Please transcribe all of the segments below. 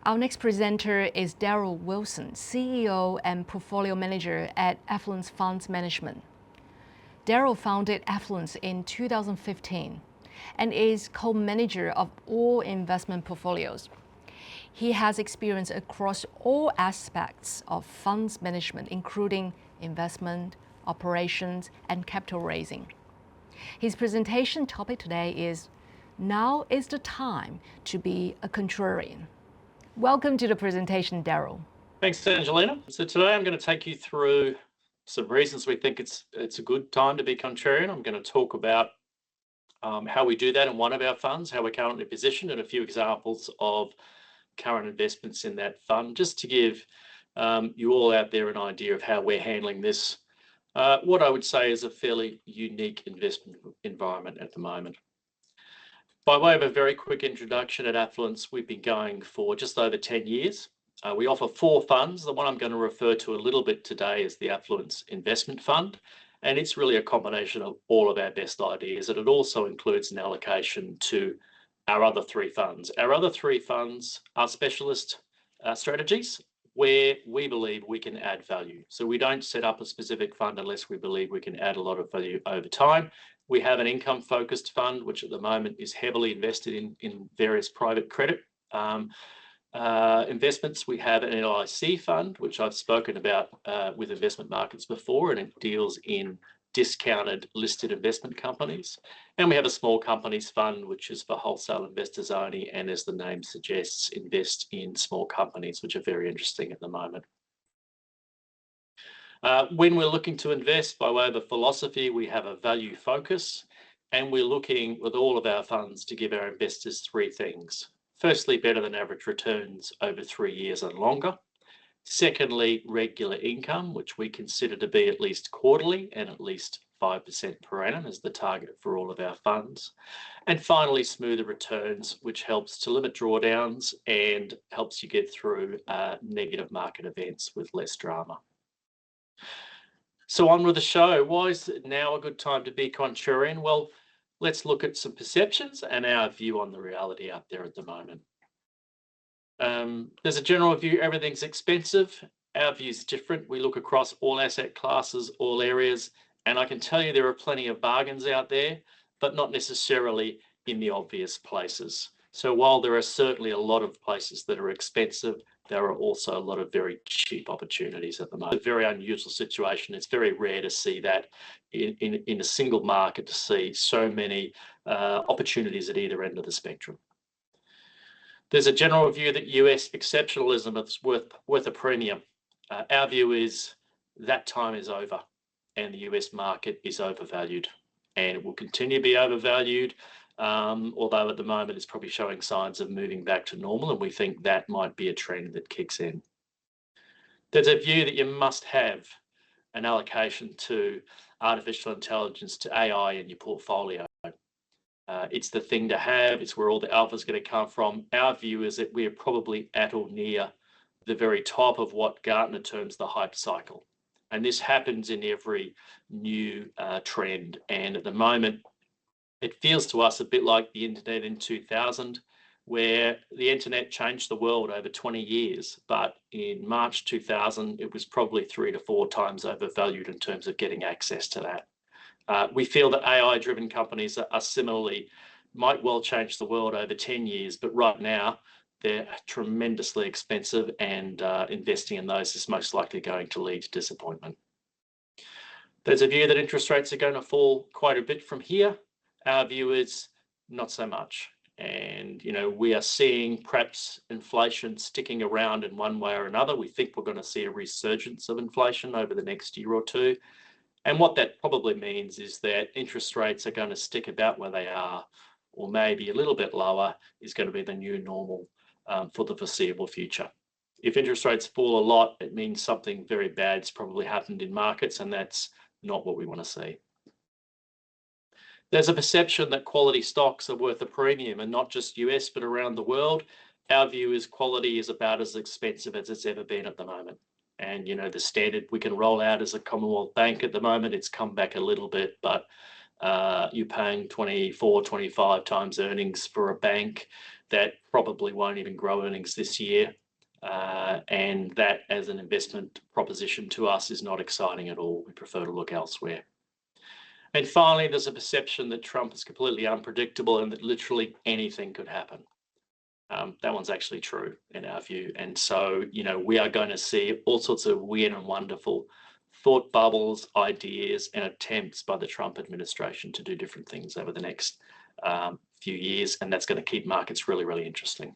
Our next presenter is Daryl Wilson, CEO and Portfolio Manager at Affluence Funds Management. Daryl founded Affluence in 2015 and is co-manager of all investment portfolios. He has experience across all aspects of funds management, including investment, operations, and capital raising. His presentation topic today is, "Now is the time to be a contrarian." Welcome to the presentation, Daryl. Thanks, Angelina. So today I'm going to take you through some reasons we think it's a good time to be contrarian. I'm going to talk about how we do that in one of our funds, how we're currently positioned, and a few examples of current investments in that fund, just to give you all out there an idea of how we're handling this, what I would say is a fairly unique investment environment at the moment. By way of a very quick introduction, at Affluence, we've been going for just over 10 years. We offer 4 funds. The one I'm going to refer to a little bit today is the Affluence Investment Fund, and it's really a combination of all of our best ideas, and it also includes an allocation to our other 3 funds. Our other 3 funds are specialist strategies where we believe we can add value. So we don't set up a specific fund unless we believe we can add a lot of value over time. We have an income-focused fund, which at the moment is heavily invested in various private credit investments. We have an LIC fund, which I've spoken about with InvestmentMarkets before, and it deals in discounted listed investment companies. And we have a small companies fund, which is for wholesale investors only, and as the name suggests, invest in small companies, which are very interesting at the moment. When we're looking to invest, by way of a philosophy, we have a value focus, and we're looking with all of our funds to give our investors 3 things. Firstly, better than average returns over 3 years and longer. Secondly, regular income, which we consider to be at least quarterly and at least 5% per annum as the target for all of our funds. And finally, smoother returns, which helps to limit drawdowns and helps you get through negative market events with less drama. So on with the show. Why is it now a good time to be contrarian? Well, let's look at some perceptions and our view on the reality out there at the moment. There's a general view everything's expensive. Our view is different. We look across all asset classes, all areas, and I can tell you there are plenty of bargains out there, but not necessarily in the obvious places. So while there are certainly a lot of places that are expensive, there are also a lot of very cheap opportunities at the moment. It's a very unusual situation. It's very rare to see that in a single market, to see so many opportunities at either end of the spectrum. There's a general view that US exceptionalism is worth a premium. Our view is that time is over and the US market is overvalued, and it will continue to be overvalued, although at the moment it's probably showing signs of moving back to normal, and we think that might be a trend that kicks in. There's a view that you must have an allocation to artificial intelligence, to AI in your portfolio. It's the thing to have. It's where all the alpha is going to come from. Our view is that we're probably at or near the very top of what Gartner terms the hype cycle. And this happens in every new trend. And at the moment, it feels to us a bit like the internet in 2000, where the internet changed the world over 20 years. But in March 2000, it was probably 3 to 4 times overvalued in terms of getting access to that. We feel that AI-driven companies are similarly, might well change the world over 10 years, but right now they're tremendously expensive, and investing in those is most likely going to lead to disappointment. There's a view that interest rates are going to fall quite a bit from here. Our view is not so much. And, we are seeing perhaps inflation sticking around in one way or another. We think we're going to see a resurgence of inflation over the next year or two. And what that probably means is that interest rates are going to stick about where they are, or maybe a little bit lower is going to be the new normal for the foreseeable future. If interest rates fall a lot, it means something very bad's probably happened in markets, and that's not what we want to see. There's a perception that quality stocks are worth a premium, and not just US, but around the world. Our view is quality is about as expensive as it's ever been at the moment. And, the standard we can roll out as a Commonwealth Bank at the moment, it's come back a little bit, but you're paying 24, 25 times earnings for a bank. that probably won't even grow earnings this year. And that as an investment proposition to us is not exciting at all. We prefer to look elsewhere. And finally, there's a perception that Trump is completely unpredictable and that literally anything could happen. That one's actually true in our view. And so, we are going to see all sorts of weird and wonderful thought bubbles, ideas, and attempts by the Trump administration to do different things over the next few years. And that's going to keep markets really, really interesting.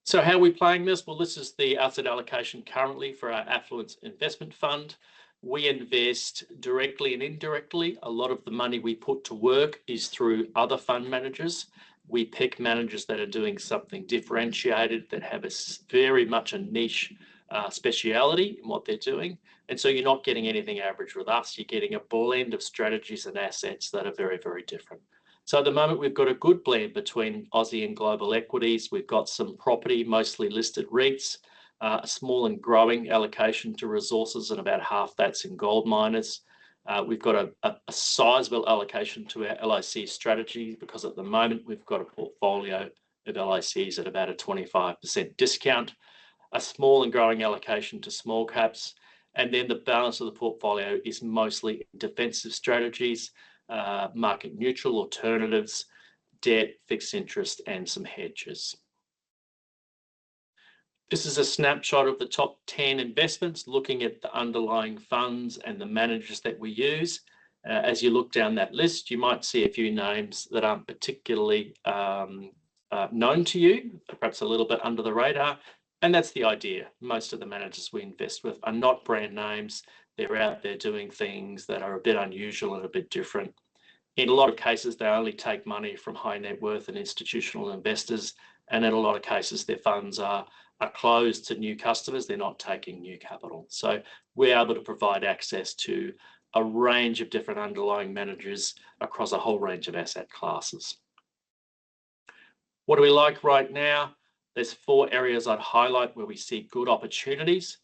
So how are we playing this? Well, this is the asset allocation currently for our Affluence investment fund. We invest directly and indirectly. A lot of the money we put to work is through other fund managers. We pick managers that are doing something differentiated, that have very much a niche speciality in what they're doing. And so you're not getting anything average with us. You're getting a blend of strategies and assets that are very, very different. So at the moment, we've got a good blend between Aussie and global equities. We've got some property, mostly listed REITs, a small and growing allocation to resources, and about half that's in gold miners. We've got a sizable allocation to our LIC strategy, because at the moment we've got a portfolio of LICs at about a 25% discount, a small and growing allocation to small caps, and then the balance of the portfolio is mostly defensive strategies, market neutral alternatives, debt, fixed interest, and some hedges. This is a snapshot of the top 10 investments, looking at the underlying funds and the managers that we use. As you look down that list, you might see a few names that aren't particularly known to you, perhaps a little bit under the radar. And that's the idea. Most of the managers we invest with are not brand names. They're out there doing things that are a bit unusual and a bit different. In a lot of cases, they only take money from high net worth and institutional investors. And in a lot of cases, their funds are closed to new customers. They're not taking new capital. So we're able to provide access to a range of different underlying managers across a whole range of asset classes. What do we like right now? There's 4 areas I'd highlight where we see good opportunities.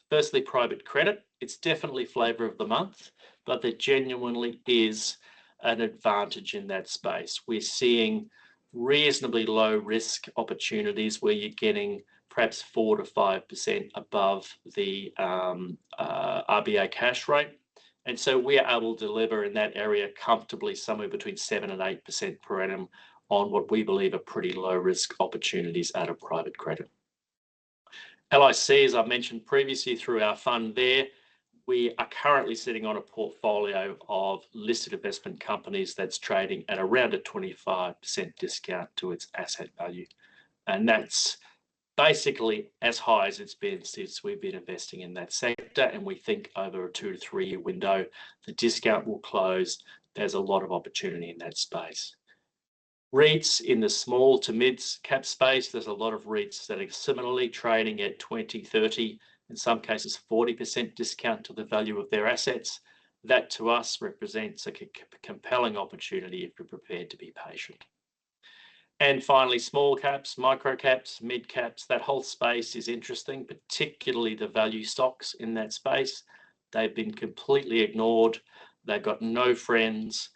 Firstly, private credit. It's definitely flavor of the month, but there genuinely is an advantage in that space. We're seeing reasonably low risk opportunities where you're getting perhaps 4 to 5% above the RBA cash rate. And so we are able to deliver in that area comfortably somewhere between 7 and 8% per annum on what we believe are pretty low risk opportunities out of private credit. LIC, as I mentioned previously through our fund there, we are currently sitting on a portfolio of listed investment companies that's trading at around a 25% discount to its asset value. And that's basically as high as it's been since we've been investing in that sector. And we think over a 2 to 3 year window, the discount will close. There's a lot of opportunity in that space. REITs in the small to mid cap space, there's a lot of REITs that are similarly trading at 20, 30, in some cases 40% discount to the value of their assets. That to us represents a compelling opportunity if you're prepared to be patient. And finally, small caps, micro caps, mid caps, that whole space is interesting, particularly the value stocks in that space. They've been completely ignored. They've got no friends.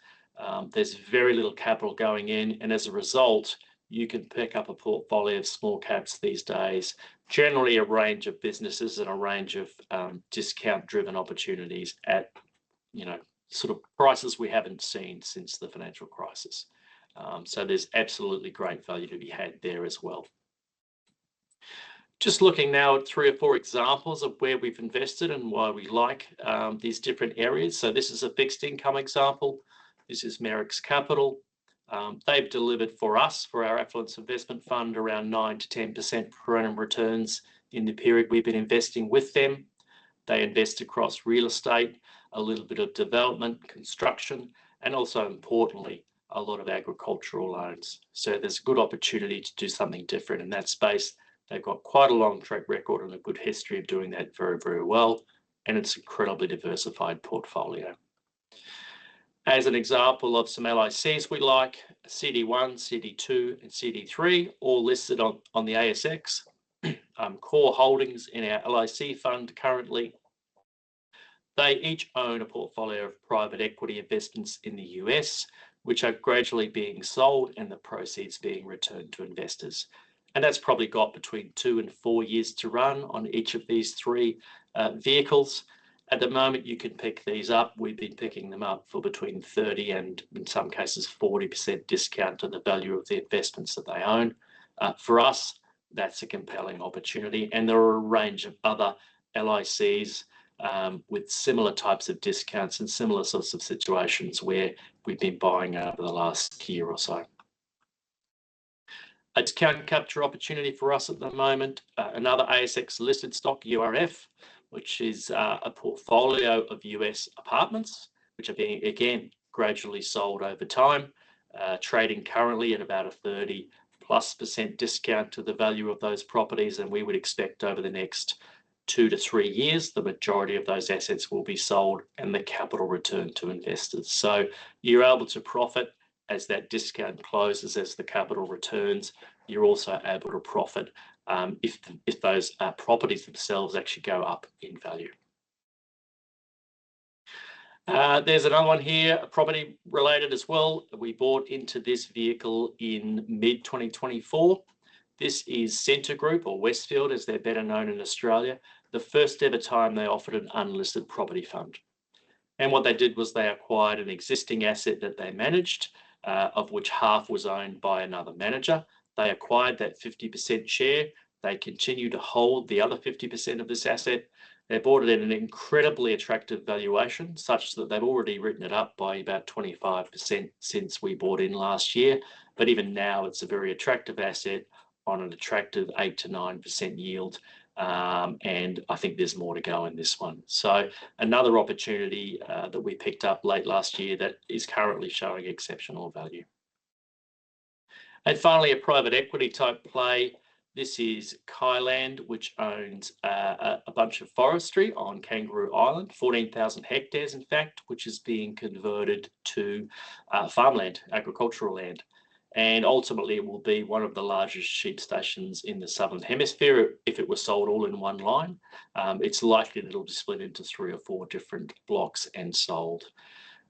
There's very little capital going in. And as a result, you can pick up a portfolio of small caps these days, generally a range of businesses and a range of discount-driven opportunities at, sort of prices we haven't seen since the financial crisis. So there's absolutely great value to be had there as well. Just looking now at 3 or 4 examples of where we've invested and why we like these different areas. So this is a fixed income example. This is Merrick's Capital. They've delivered for us, for our Affluence investment fund, around 9 to 10% per annum returns in the period we've been investing with them. They invest across real estate, a little bit of development, construction, and also importantly, a lot of agricultural loans. So there's a good opportunity to do something different in that space. They've got quite a long track record and a good history of doing that very, very well. And it's an incredibly diversified portfolio. As an example of some LICs we like, CD1, CD2, and CD3, all listed on the ASX. Core holdings in our LIC fund currently. They each own a portfolio of private equity investments in the US, which are gradually being sold and the proceeds being returned to investors. And that's probably got between 2 and 4 years to run on each of these three vehicles. At the moment, you can pick these up. We've been picking them up for between 30 and in some cases 40% discount to the value of the investments that they own. For us, that's a compelling opportunity. And there are a range of other LICs with similar types of discounts and similar sorts of situations where we've been buying over the last year or so. A discount capture opportunity for us at the moment, another ASX listed stock, URF, which is a portfolio of US apartments, which are being, again, gradually sold over time, trading currently at about a 30+% discount to the value of those properties. And we would expect over the next 2 to 3 years, the majority of those assets will be sold and the capital returned to investors. So you're able to profit as that discount closes, as the capital returns. You're also able to profit if those properties themselves actually go up in value. There's another one here, property related as well. We bought into this vehicle in mid-2024. This is Centre Group, or Westfield as they're better known in Australia, the first ever time they offered an unlisted property fund. And what they did was they acquired an existing asset that they managed, of which half was owned by another manager. They acquired that 50% share. They continue to hold the other 50% of this asset. They bought it at an incredibly attractive valuation, such that they've already written it up by about 25% since we bought in last year. But even now, it's a very attractive asset on an attractive 8 to 9% yield. And I think there's more to go in this one. So another opportunity that we picked up late last year that is currently showing exceptional value. And finally, a private equity type play. This is Kyland, which owns a bunch of forestry on Kangaroo Island, 14,000 hectares, in fact, which is being converted to farmland, agricultural land. And ultimately, it will be one of the largest sheep stations in the Southern Hemisphere if it was sold all in one line. It's likely that it'll be split into 3 or 4 different blocks and sold.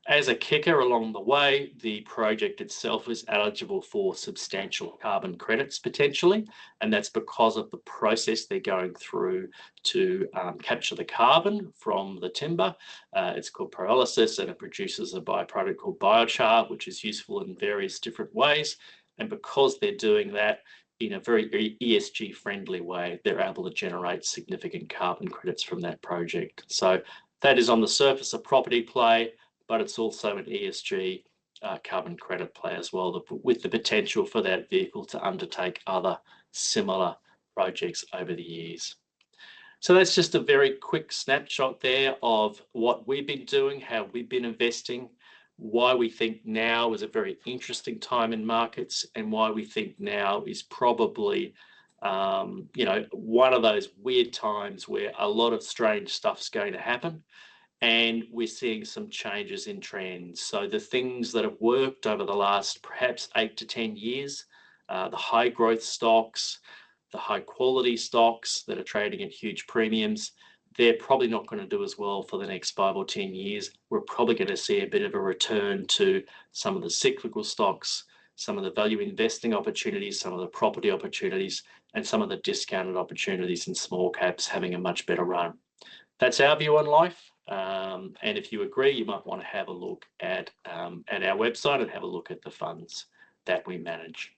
As a kicker along the way, the project itself is eligible for substantial carbon credits potentially, and that's because of the process they're going through to capture the carbon from the timber. It's called pyrolysis, and it produces a byproduct called biochar, which is useful in various different ways. And because they're doing that in a very ESG friendly way, they're able to generate significant carbon credits from that project. So that is on the surface a property play, but it's also an ESG carbon credit play as well, with the potential for that vehicle to undertake other similar projects over the years. So that's just a very quick snapshot there of what we've been doing, how we've been investing, why we think now is a very interesting time in markets, and why we think now is probably one of those weird times where a lot of strange stuff's going to happen. And we're seeing some changes in trends. So the things that have worked over the last perhaps 8 to 10 years, the high growth stocks, the high quality stocks that are trading at huge premiums, they're probably not going to do as well for the next 5 or 10 years. We're probably going to see a bit of a return to some of the cyclical stocks, some of the value investing opportunities, some of the property opportunities, and some of the discounted opportunities in small caps having a much better run. That's our view on life. And if you agree, you might want to have a look at our website and have a look at the funds that we manage.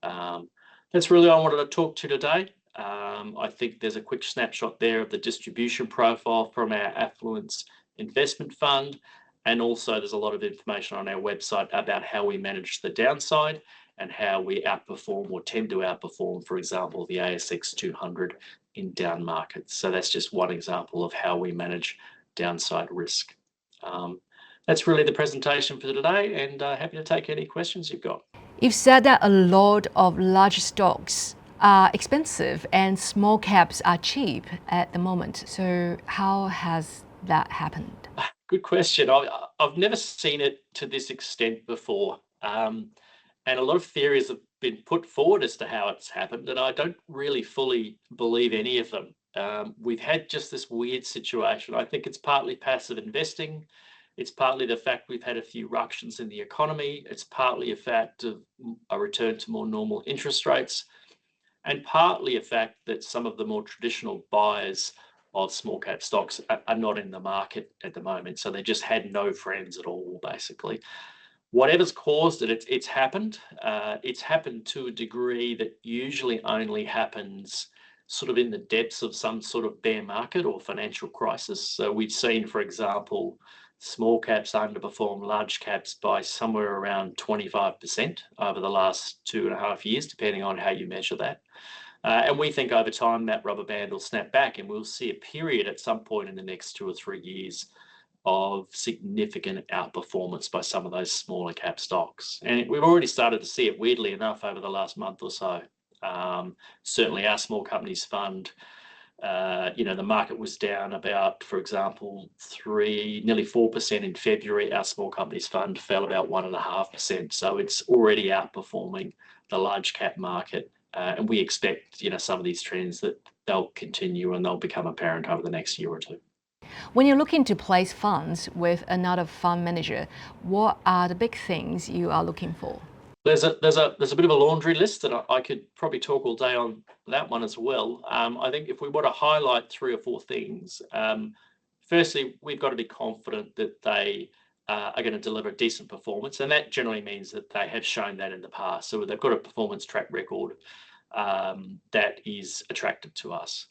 That's really all I wanted to talk to today. I think there's a quick snapshot there of the distribution profile from our Affluence investment fund. And also there's a lot of information on our website about how we manage the downside and how we outperform or tend to outperform, for example, the ASX 200 in down markets. So that's just one example of how we manage downside risk. That's really the presentation for today, and happy to take any questions you've got. You've said that a lot of large stocks are expensive and small caps are cheap at the moment. So how has that happened? Good question. I've never seen it to this extent before. And a lot of theories have been put forward as to how it's happened, and I don't really fully believe any of them. We've had just this weird situation. I think it's partly passive investing. It's partly the fact we've had a few ructions in the economy. It's partly a fact of a return to more normal interest rates, and partly a fact that some of the more traditional buyers of small cap stocks are not in the market at the moment. So they just had no friends at all, basically. Whatever's caused it, it's happened. It's happened to a degree that usually only happens sort of in the depths of some sort of bear market or financial crisis. So we've seen, for example, small caps underperform large caps by somewhere around 25% over the last 2.5 years, depending on how you measure that. And we think over time that rubber band will snap back, and we'll see a period at some point in the next 2 or 3 years of significant outperformance by some of those smaller cap stocks. And we've already started to see it, weirdly enough, over the last month or so. Certainly our small companies fund, the market was down about, for example, nearly 4% in February. Our small companies fund fell about 1.5%. So it's already outperforming the large cap market. And we expect, some of these trends that they'll continue and they'll become apparent over the next year or two. When you're looking to place funds with another fund manager, what are the big things you are looking for? There's a bit of a laundry list that I could probably talk all day on that one as well. I think if we want to highlight 3 or 4 things, firstly, we've got to be confident that they are going to deliver decent performance, and that generally means that they have shown that in the past. So they've got a performance track record that is attractive to us.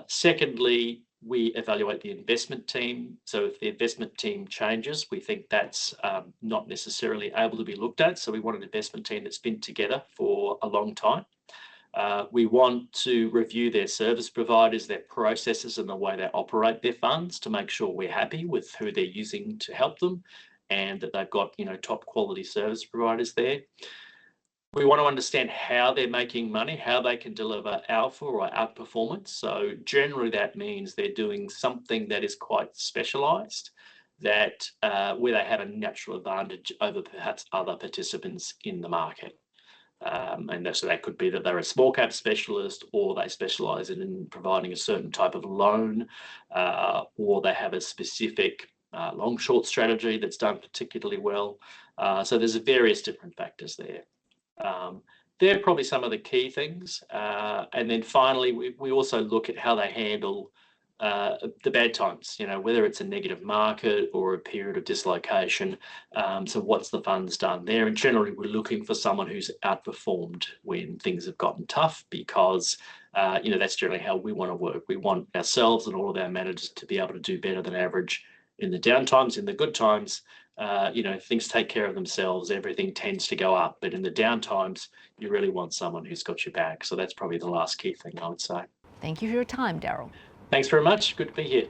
Secondly, we evaluate the investment team. So if the investment team changes, we think that's not necessarily able to be looked at. So we want an investment team that's been together for a long time. We want to review their service providers, their processes, and the way they operate their funds to make sure we're happy with who they're using to help them, and that they've got top quality service providers there. We want to understand how they're making money, how they can deliver alpha or outperformance. So generally that means they're doing something that is quite specialized, that where they have a natural advantage over perhaps other participants in the market. And so that could be that they're a small cap specialist, or they specialize in providing a certain type of loan, or they have a specific long short strategy that's done particularly well. So there's various different factors there. They're probably some of the key things. And then finally, we also look at how they handle the bad times, whether it's a negative market or a period of dislocation. So what's the funds done there? And generally, we're looking for someone who's outperformed when things have gotten tough, because that's generally how we want to work. We want ourselves and all of our managers to be able to do better than average in the down times. In the good times, things take care of themselves. Everything tends to go up. But in the down times, you really want someone who's got your back. So that's probably the last key thing I would say. Thank you for your time, Daryl. Thanks very much. Good to be here.